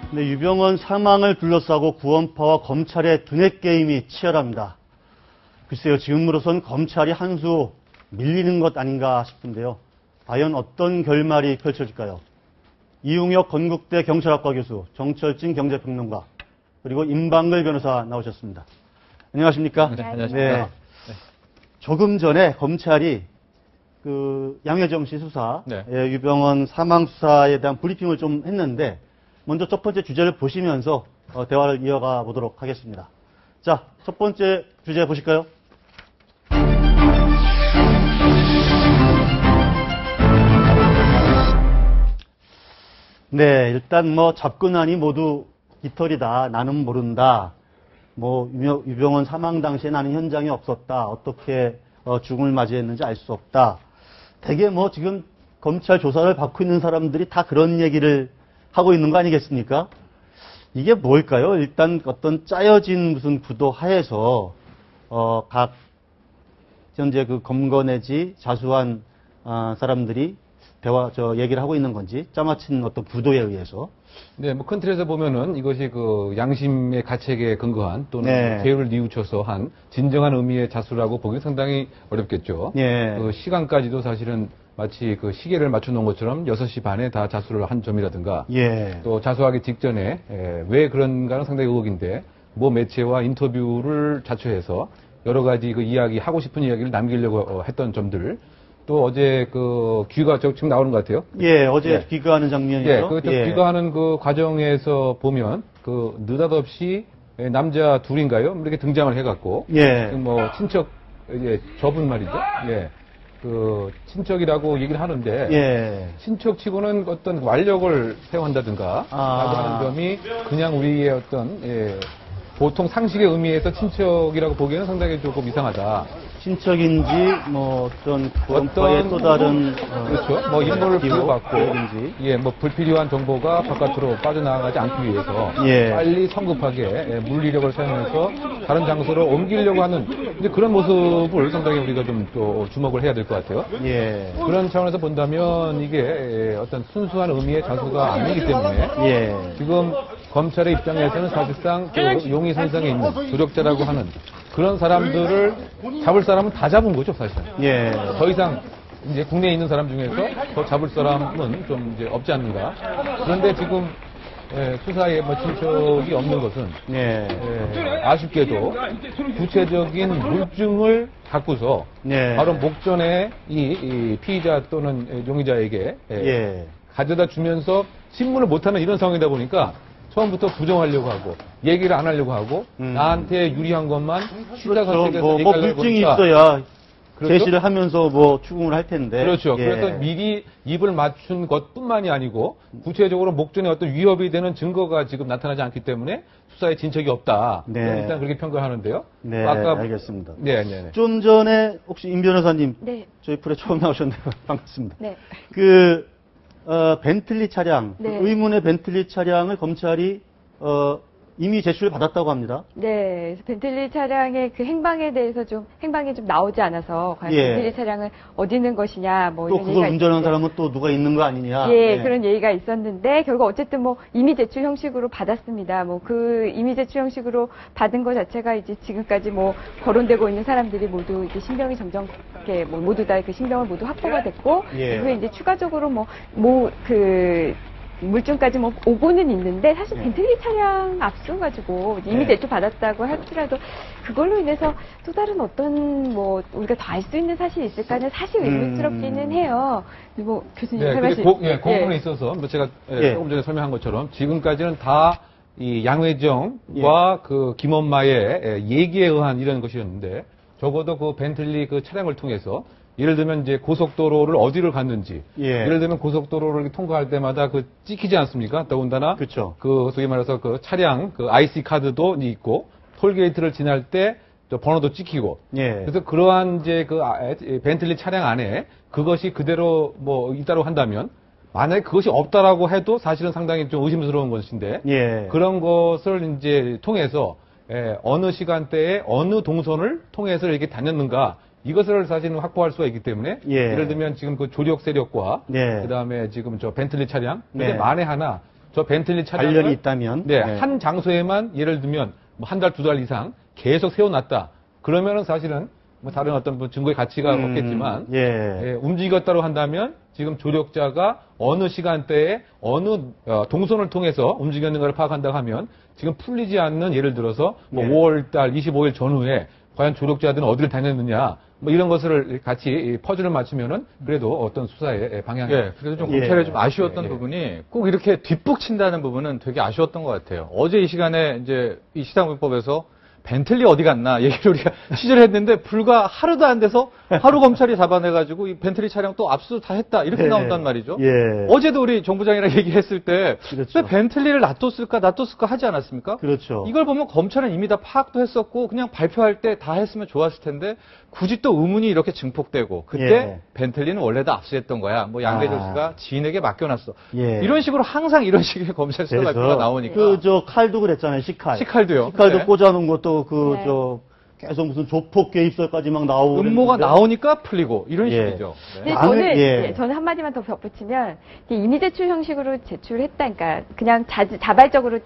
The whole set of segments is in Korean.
네, 유병헌 사망을 둘러싸고 구원파와 검찰의 두뇌 게임이 치열합니다. 글쎄요, 지금으로선 검찰이 한 수 밀리는 것 아닌가 싶은데요. 과연 어떤 결말이 펼쳐질까요? 이웅혁 건국대 경찰학과 교수, 정철진 경제평론가, 그리고 임방글 변호사 나오셨습니다. 안녕하십니까? 네, 안녕하십니까? 네. 조금 전에 검찰이 양혜정 씨 수사, 네. 유병헌 사망 수사에 대한 브리핑을 좀 했는데, 먼저 첫 번째 주제를 보시면서 대화를 이어가 보도록 하겠습니다. 자, 첫 번째 주제 보실까요? 네, 일단 잡근안이 모두 깃털이다. 나는 모른다. 유병헌 사망 당시에 나는 현장에 없었다. 어떻게 죽음을 맞이했는지 알 수 없다. 되게 지금 검찰 조사를 받고 있는 사람들이 다 그런 얘기를 하고 있는 거 아니겠습니까? 이게 뭘까요? 일단 어떤 짜여진 무슨 구도 하에서 각 현재 그 검거 내지 자수한 사람들이 얘기를 하고 있는 건지 짜맞힌 어떤 구도에 의해서. 네, 큰 틀에서 보면은 이것이 그 양심의 가책에 근거한 또는 네. 죄를 뉘우쳐서 한 진정한 의미의 자수라고 보기 상당히 어렵겠죠. 예. 그 시간까지도 사실은 마치 그 시계를 맞춰놓은 것처럼 6시 반에 다 자수를 한 점이라든가. 예. 또 자수하기 직전에 왜 그런가는 상당히 의혹인데 매체와 인터뷰를 자초해서 여러 가지 그 이야기 하고 싶은 이야기를 남기려고 했던 점들. 또 어제 그 귀가 지금 나오는 것 같아요. 예, 어제 귀가하는 장면이죠. 예, 귀가하는 그 과정에서 보면 느닷없이 남자 둘인가요? 이렇게 등장을 해갖고. 예. 친척, 저분 말이죠. 예. 친척이라고 얘기를 하는데. 예. 친척치고는 어떤 완력을 사용한다든가. 라고 하는 점이 그냥 우리의 어떤, 보통 상식의 의미에서 친척이라고 보기에는 상당히 조금 이상하다. 친척인지 어떤 구원파의 또 다른 그렇죠. 인물을 부여받고 인지 불필요한 정보가 바깥으로 빠져나가지 않기 위해서 예. 빨리 성급하게 물리력을 사용해서 다른 장소로 옮기려고 하는 이제 그런 모습을 상당히 우리가 좀 또 주목을 해야 될 것 같아요. 예. 그런 차원에서 본다면 이게 어떤 순수한 의미의 자수가 아니기 때문에 예. 지금 검찰의 입장에서는 사실상 용의선상에 있는 조력자라고 하는 그런 사람들을 잡을 사람은 다 잡은 거죠, 사실은. 예. 더 이상 이제 국내에 있는 사람 중에서 더 잡을 사람은 좀 이제 없지 않는가. 그런데 지금 수사에 친척이 없는 것은 아쉽게도 구체적인 물증을 갖고서 바로 목전에 이 피의자 또는 용의자에게 가져다 주면서 신문을 못하는 이런 상황이다 보니까 처음부터 부정하려고 하고 얘기를 안 하려고 하고 나한테 유리한 것만 그렇죠. 물증이 있어야 그렇죠? 제시를 하면서 추궁을 할 텐데. 그렇죠. 그래서 미리 입을 맞춘 것뿐만이 아니고 구체적으로 목전에 어떤 위협이 되는 증거가 지금 나타나지 않기 때문에 수사에 진척이 없다. 네. 일단 그렇게 평가하는 데요. 네, 알겠습니다. 네. 좀 전에 혹시 임 변호사님, 저희 프로에 처음 나오셨네요. 반갑습니다. 네. 벤틀리 차량, 의문의 벤틀리 차량을 검찰이 이미 제출을 받았다고 합니다. 네, 그래서 벤틀리 차량의 그 행방에 대해서 행방이 좀 나오지 않아서 과연 벤틀리 차량을 어디 있는 것이냐, 또 이런 그걸 운전하는 사람은 또 누가 있는 거 아니냐. 그런 얘기가 있었는데 결국 어쨌든 이미 제출 형식으로 받았습니다. 그 이미 제출 형식으로 받은 것 자체가 이제 지금까지 거론되고 있는 사람들이 모두 이제 신병이 점점 이렇게 모두 다 그 신병을 모두 확보가 됐고, 그리고 이제 추가적으로 물증까지 오고는 있는데 사실 벤틀리 차량 앞서가지고 이미 제출 받았다고 할지라도 그걸로 인해서 또 다른 어떤 우리가 더 알 수 있는 사실이 있을까는 사실 의문스럽기는 해요. 교수님 설명하실 그 부분에 있어서 제가 조금 전에 설명한 것처럼 지금까지는 다 이 양회정과 그 김엄마의 얘기에 의한 이런 것이었는데 적어도 그 벤틀리 그 차량을 통해서 예를 들면 이제 고속도로를 어디를 갔는지, 예를 들면 고속도로를 통과할 때마다 찍히지 않습니까? 더군다나 그렇죠. 소위 말해서 차량 IC 카드도 있고 톨게이트를 지날 때 번호도 찍히고. 그래서 그러한 이제 벤틀리 차량 안에 그것이 그대로 있다고 한다면 만약에 그것이 없다라고 해도 사실은 상당히 좀 의심스러운 것인데 그런 것을 이제 통해서 어느 시간대에 어느 동선을 통해서 이렇게 다녔는가. 이것을 사실은 확보할 수가 있기 때문에 예를 들면 지금 그 조력 세력과 그다음에 지금 벤틀리 차량 근데 만에 하나 저 벤틀리 차량을 관련이 있다면 네, 한 장소에만 예를 들면 뭐 한 달, 두 달 이상 계속 세워놨다. 그러면은 사실은 뭐 다른 어떤 뭐 증거의 가치가 없겠지만 움직였다고 한다면 지금 조력자가 어느 시간대에 어느 동선을 통해서 움직였는가를 파악한다고 하면 지금 풀리지 않는 예를 들어서 뭐 5월달 25일 전후에 과연 조력자들은 어디를 다녔느냐 뭐 이런 것을 같이 퍼즐을 맞추면은 그래도 어떤 수사의 방향이 그래도 좀 검찰에 좀 아쉬웠던 부분이 꼭 이렇게 뒷북친다는 부분은 되게 아쉬웠던 것 같아요. 어제 이 시간에 이제 이 시사법에서 벤틀리 어디 갔나 얘기를 우리가 취재를 했는데 불과 하루도 안 돼서 하루 검찰이 잡아내가지고 이 벤틀리 차량 또 압수 다 했다 이렇게 나온단 말이죠. 어제도 우리 정부장이랑 얘기했을 때 왜 벤틀리를 놔뒀을까 하지 않았습니까? 그렇죠. 이걸 보면 검찰은 이미 다 파악도 했었고 그냥 발표할 때 다 했으면 좋았을 텐데 굳이 또 의문이 이렇게 증폭되고 그때 벤틀리는 원래 다 압수했던 거야. 뭐 양대철 씨가 지인에게 맡겨놨어. 이런 식으로 항상 이런 식의 검찰 수사 발표가 나오니까. 칼도 그랬잖아요. 시칼. 시칼도요. 시칼도 꽂아놓은 것도 계속 무슨 조폭 개입설까지 막 나오고. 음모가 나오니까 풀리고 이런 식이죠. 저는 한마디만 더 덧붙이면 이미 제출 형식으로 제출했다. 그러니까 그냥 자발적으로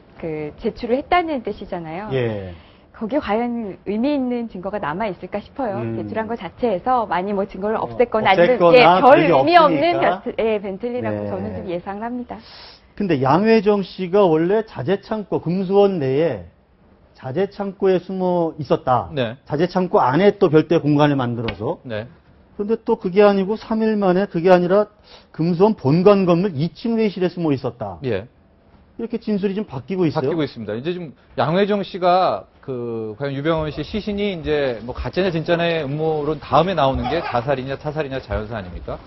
제출을 했다는 뜻이잖아요. 거기에 과연 의미 있는 증거가 남아 있을까 싶어요. 제출한 것 자체에서 많이 뭐 증거를 없앴거나 아니면 별 의미 없는 벤틀리라고 저는 좀 예상을 합니다. 근데 양회정 씨가 원래 자재창고 금수원 내에 자재창고에 숨어 있었다. 자재창고 안에 또 별도의 공간을 만들어서. 그런데 또 그게 아니고 3일 만에 그게 아니라 금수원 본관 건물 2층 회의실에 숨어 있었다. 이렇게 진술이 좀 바뀌고 있어요. 바뀌고 있습니다. 이제 좀 양회정 씨가 과연 유병헌 씨 시신이 이제 뭐 가짜냐 진짜냐의 음모론 다음에 나오는 게 자살이냐 타살이냐 자연사 아닙니까?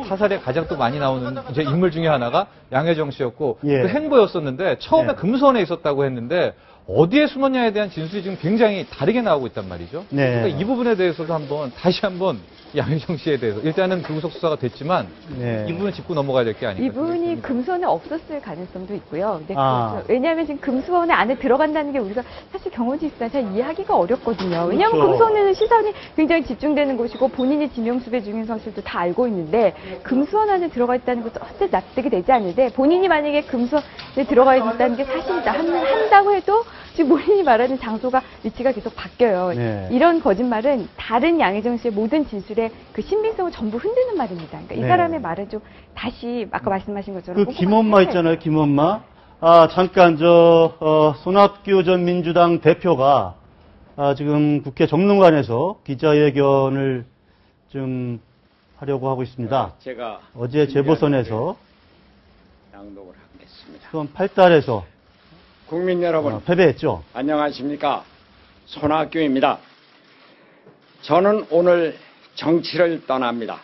타살에 가장 또 많이 나오는 이제 인물 중에 하나가 양회정 씨였고 그 행보였었는데 처음에 금수원에 있었다고 했는데 어디에 숨었냐에 대한 진술이 지금 굉장히 다르게 나오고 있단 말이죠. 그러니까 이 부분에 대해서도 다시 한번 양회정 씨에 대해서 일단은 불구속 수사가 됐지만 이 부분 짚고 넘어가야 될 게 아닌가. 이분이 금수원에 없었을 가능성도 있고요. 근데 왜냐하면 지금 금수원에 안에 들어간다는 게 우리가 사실 경호지휘상 잘 이해하기가 어렵거든요. 왜냐하면 금수원에는 시선이 굉장히 집중되는 곳이고 본인이 지명수배 중인 사실도 다 알고 있는데 금수원 안에 들어가 있다는 것도 어째 납득이 되지 않는데 본인이 만약에 금수원에 들어가 있다는 게 사실이다 한다고 해도 지금 본인이 말하는 장소가 위치가 계속 바뀌어요. 이런 거짓말은 다른 양혜정 씨의 모든 진술의 그 신빙성을 전부 흔드는 말입니다. 그러니까 이 사람의 말을 좀 다시 아까 말씀하신 것처럼 김엄마 있잖아요. 김엄마. 잠깐 손학규 전 민주당 대표가 지금 국회 정론관에서 기자회견을 좀 하려고 하고 있습니다. 제가 어제 재보선에서 낭독을 하겠습니다. 그건 8달에서 국민 여러분, 패배했죠. 안녕하십니까? 손학규입니다. 저는 오늘 정치를 떠납니다.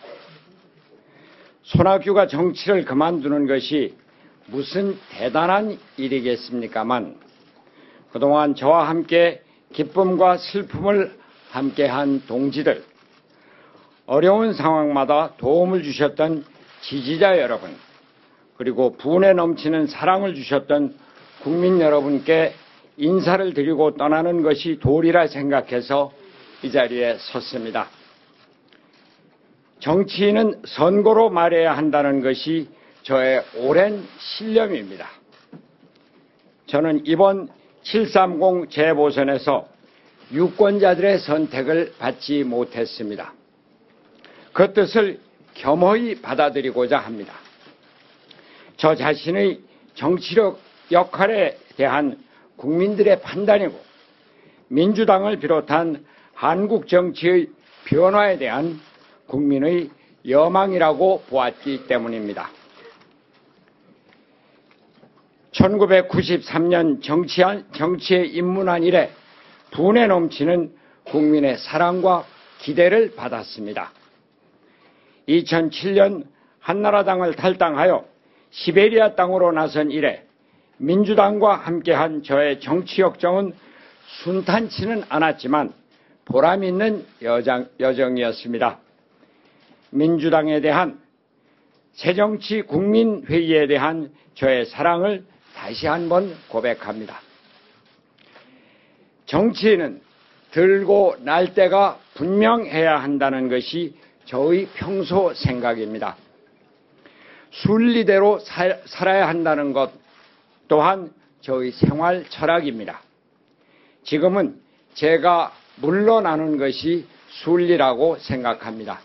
손학규가 정치를 그만두는 것이 무슨 대단한 일이겠습니까만 그동안 저와 함께 기쁨과 슬픔을 함께한 동지들, 어려운 상황마다 도움을 주셨던 지지자 여러분, 그리고 분에 넘치는 사랑을 주셨던 국민 여러분께 인사를 드리고 떠나는 것이 도리라 생각해서 이 자리에 섰습니다. 정치인은 선거로 말해야 한다는 것이 저의 오랜 신념입니다. 저는 이번 730 재보선에서 유권자들의 선택을 받지 못했습니다. 그 뜻을 겸허히 받아들이고자 합니다. 저 자신의 정치력 역할에 대한 국민들의 판단이고 민주당을 비롯한 한국 정치의 변화에 대한 국민의 여망이라고 보았기 때문입니다. 1993년 정치에 입문한 이래 분에 넘치는 국민의 사랑과 기대를 받았습니다. 2007년 한나라당을 탈당하여 시베리아 땅으로 나선 이래 민주당과 함께한 저의 정치 역정은 순탄치는 않았지만 보람 있는 여정이었습니다. 민주당에 대한 새정치 국민회의에 대한 저의 사랑을 다시 한번 고백합니다. 정치인은 들고 날 때가 분명해야 한다는 것이 저의 평소 생각입니다. 순리대로 살아야 한다는 것, 또한 저희 생활 철학입니다. 지금은 제가 물러나는 것이 순리라고 생각합니다.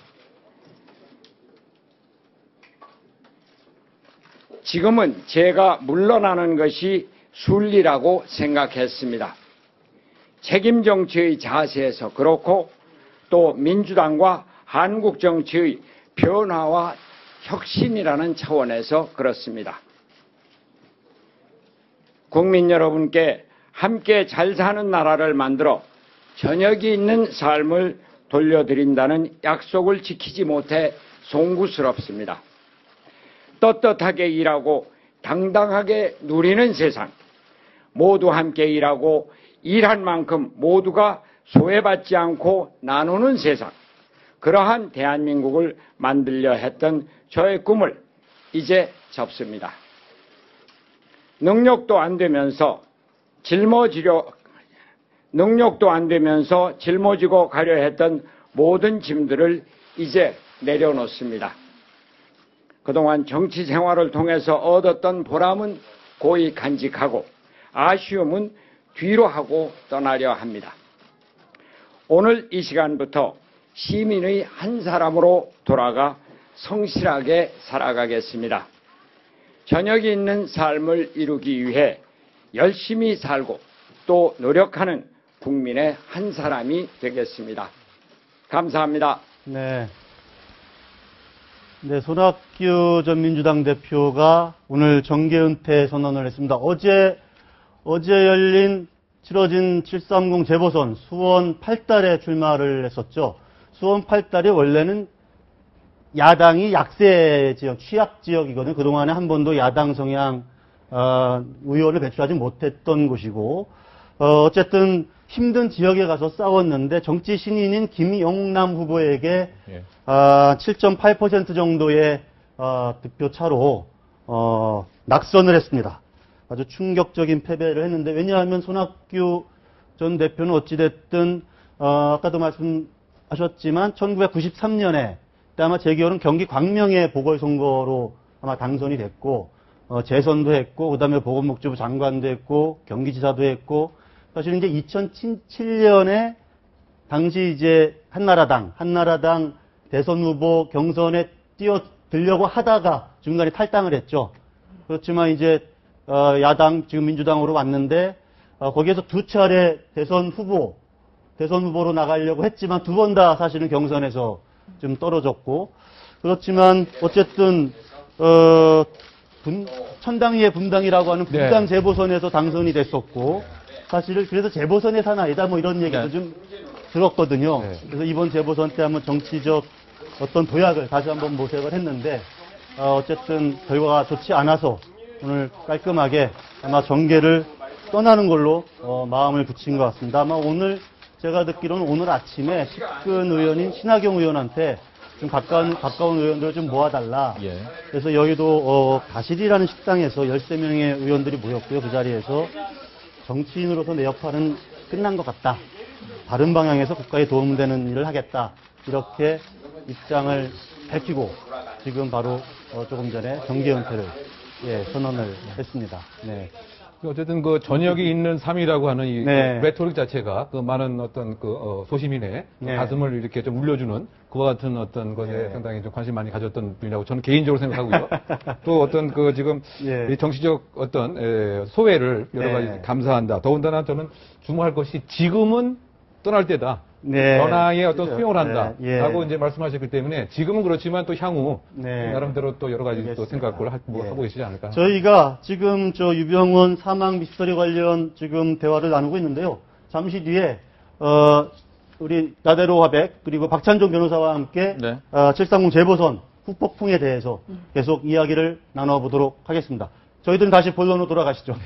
지금은 제가 물러나는 것이 순리라고 생각했습니다. 책임 정치의 자세에서 그렇고 또 민주당과 한국 정치의 변화와 혁신이라는 차원에서 그렇습니다. 국민 여러분께 함께 잘 사는 나라를 만들어 저녁이 있는 삶을 돌려드린다는 약속을 지키지 못해 송구스럽습니다. 떳떳하게 일하고 당당하게 누리는 세상, 모두 함께 일하고 일한 만큼 모두가 소외받지 않고 나누는 세상, 그러한 대한민국을 만들려 했던 저의 꿈을 이제 접습니다. 능력도 안 되면서 짊어지고 가려 했던 모든 짐들을 이제 내려놓습니다. 그동안 정치 생활을 통해서 얻었던 보람은 고이 간직하고 아쉬움은 뒤로 하고 떠나려 합니다. 오늘 이 시간부터 시민의 한 사람으로 돌아가 성실하게 살아가겠습니다. 저녁이 있는 삶을 이루기 위해 열심히 살고 또 노력하는 국민의 한 사람이 되겠습니다. 감사합니다. 네. 네, 손학규 전 민주당 대표가 오늘 정계 은퇴 선언을 했습니다. 어제 치러진 730 재보선 수원 8달에 출마를 했었죠. 수원 8달이 원래는 야당이 약세 지역, 취약 지역이거든요. 그동안에 한 번도 야당 성향 의원을 배출하지 못했던 곳이고, 어쨌든 힘든 지역에 가서 싸웠는데 정치 신인인 김영남 후보에게 7.8% 정도의 득표 차로 낙선을 했습니다. 아주 충격적인 패배를 했는데, 왜냐하면 손학규 전 대표는 어찌됐든 아까도 말씀하셨지만 1993년에 아마 제 기억은 경기 광명의 보궐선거로 아마 당선이 됐고 재선도 했고 그다음에 보건복지부 장관도 했고 경기지사도 했고, 사실 이제 2007년에 당시 이제 한나라당 대선 후보 경선에 뛰어들려고 하다가 중간에 탈당을 했죠. 그렇지만 이제 야당 지금 민주당으로 왔는데 거기에서 두 차례 대선 후보로 나가려고 했지만 두 번 다 사실은 경선에서 좀 떨어졌고, 그렇지만 어쨌든 천당위의 분당이라고 하는 분당 재보선에서 당선이 됐었고, 사실은 그래서 재보선의 사나이다 뭐 이런 얘기도 좀 들었거든요. 그래서 이번 재보선 때 한번 정치적 어떤 도약을 다시 한번 모색을 했는데 어쨌든 결과가 좋지 않아서 오늘 깔끔하게 아마 정계를 떠나는 걸로 마음을 굳힌 것 같습니다. 아마 오늘 제가 듣기로는 오늘 아침에 측근 의원인 신하경 의원한테 좀 가까운 의원들을 좀 모아달라. 그래서 여기도 가실이라는 식당에서 13명의 의원들이 모였고요. 그 자리에서 정치인으로서 내 역할은 끝난 것 같다. 다른 방향에서 국가에 도움되는 일을 하겠다. 이렇게 입장을 밝히고 지금 바로 조금 전에 정계 은퇴를 선언을 했습니다. 네. 어쨌든 그 저녁이 있는 삶이라고 하는 이 레토릭 자체가 그 많은 어떤 그 소시민의 가슴을 이렇게 좀 울려주는 그와 같은 어떤 것에 상당히 좀 관심 많이 가졌던 분이라고 저는 개인적으로 생각하고요. 또 어떤 그 지금 이 정치적 어떤 소외를 여러 가지 감사한다. 더군다나 저는 주목할 것이 지금은 떠날 때다. 변화에 어떤 수용을 한다. 라고 이제 말씀하셨기 때문에 지금은 그렇지만 또 향후 나름대로 또 여러 가지 또 생각을 하고 계시지 않을까. 저희가 지금 저 유병원 사망 미스터리 관련 지금 대화를 나누고 있는데요. 잠시 뒤에 우리 나대로 화백 그리고 박찬종 변호사와 함께 730 재보선 후폭풍에 대해서 계속 이야기를 나눠보도록 하겠습니다. 저희들은 다시 본론으로 돌아가시죠.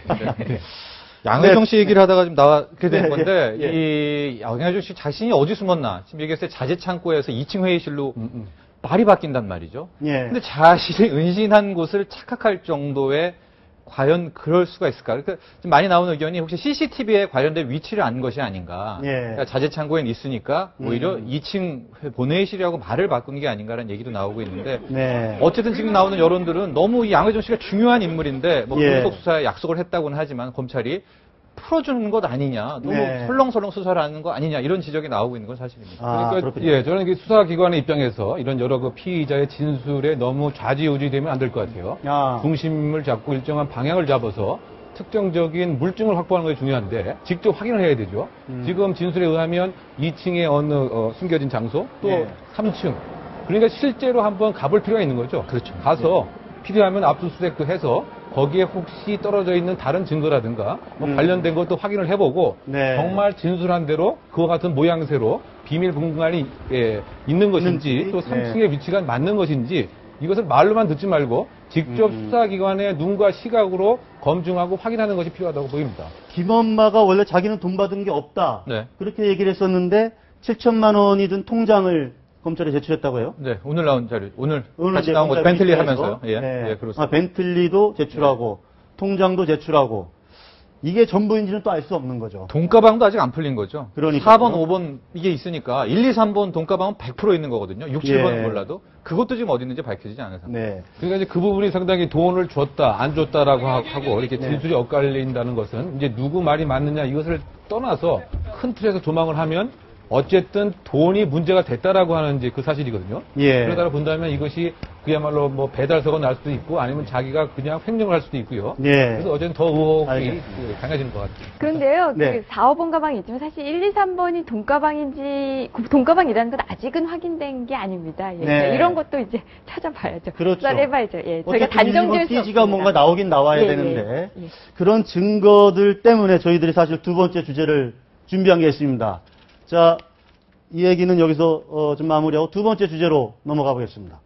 양회종 씨 얘기를 하다가 지금 나왔게 된 건데, 이 양회종 씨 자신이 어디 숨었나? 지금 얘기했을 때 자재창고에서 2층 회의실로 말이 바뀐단 말이죠. 근데 자신이 은신한 곳을 착각할 정도의 과연 그럴 수가 있을까? 그러니까 좀 많이 나오는 의견이 혹시 CCTV에 관련된 위치를 안 것이 아닌가? 예. 그러니까 자재 창고에 있으니까 오히려 2층 보내실이라고 말을 바꾼 게 아닌가라는 얘기도 나오고 있는데 네. 어쨌든 지금 나오는 여론들은 너무 이 양회종 씨가 중요한 인물인데 뭐 예. 불구속 수사에 약속을 했다고는 하지만 검찰이 풀어주는 것 아니냐, 너무 네. 설렁설렁 수사를 하는 거 아니냐 이런 지적이 나오고 있는 건 사실입니다. 아, 그러니까 그렇군요. 예, 저는 수사기관의 입장에서 이런 여러 그 피의자의 진술에 너무 좌지우지되면 안 될 것 같아요. 아. 중심을 잡고 일정한 방향을 잡아서 특정적인 물증을 확보하는 것이 중요한데 직접 확인을 해야 되죠. 지금 진술에 의하면 2층에 어느 숨겨진 장소 또 예. 3층. 그러니까 실제로 한번 가볼 필요가 있는 거죠. 그렇죠. 가서 필요하면 압수수색도 해서 거기에 혹시 떨어져 있는 다른 증거라든가 뭐 관련된 것도 확인을 해보고 네. 정말 진술한 대로 그와 같은 모양새로 비밀 공간이 있는 것인지 있는지. 또 3층의 위치가 맞는 것인지 이것을 말로만 듣지 말고 직접 수사기관의 눈과 시각으로 검증하고 확인하는 것이 필요하다고 보입니다. 김엄마가 원래 자기는 돈 받은 게 없다. 네. 그렇게 얘기를 했었는데 7천만 원이 든 통장을 검찰에 제출했다고 해요? 네, 오늘 나온 자료, 오늘 같이 이제 나온 거 검찰 벤틀리 비서에서, 하면서요. 예, 네. 예, 그렇습니다. 아, 벤틀리도 제출하고 통장도 제출하고 이게 전부인지는 또 알 수 없는 거죠. 돈가방도 아직 안 풀린 거죠. 그러니까요. 4번, 5번 이게 있으니까 1, 2, 3번 돈가방은 100% 있는 거거든요. 6, 7번은 예. 몰라도 그것도 지금 어디 있는지 밝혀지지 않은 상태. 네. 그러니까 이제 그 부분이 상당히 돈을 줬다, 안 줬다라고 하고 이렇게 네. 진술이 엇갈린다는 것은 이제 누구 말이 맞느냐 이것을 떠나서 큰 틀에서 조망을 하면 어쨌든 돈이 문제가 됐다라고 하는 이제 그 사실이거든요. 예. 그러다 본다면 이것이 그야말로 뭐 배달서가 날 수도 있고 아니면 자기가 그냥 횡령을 할 수도 있고요. 예. 그래서 어쨌든 더 의혹이 알겠습니다. 강해지는 것 같아요. 그런데요, 네. 그 4, 5번 가방이 있지만 사실 1, 2, 3번이 돈가방인지, 돈가방이라는 건 아직은 확인된 게 아닙니다. 예. 네. 이런 것도 이제 찾아봐야죠. 그렇죠. 수사를 해봐야죠. 예. 저희가 어쨌든 단정지을 수 피지가 없습니다. 뭔가 나오긴 나와야 예, 되는데 예, 예. 그런 증거들 때문에 저희들이 사실 두 번째 주제를 준비한 게 있습니다. 자, 이 얘기는 여기서 좀 마무리하고 두 번째 주제로 넘어가 보겠습니다.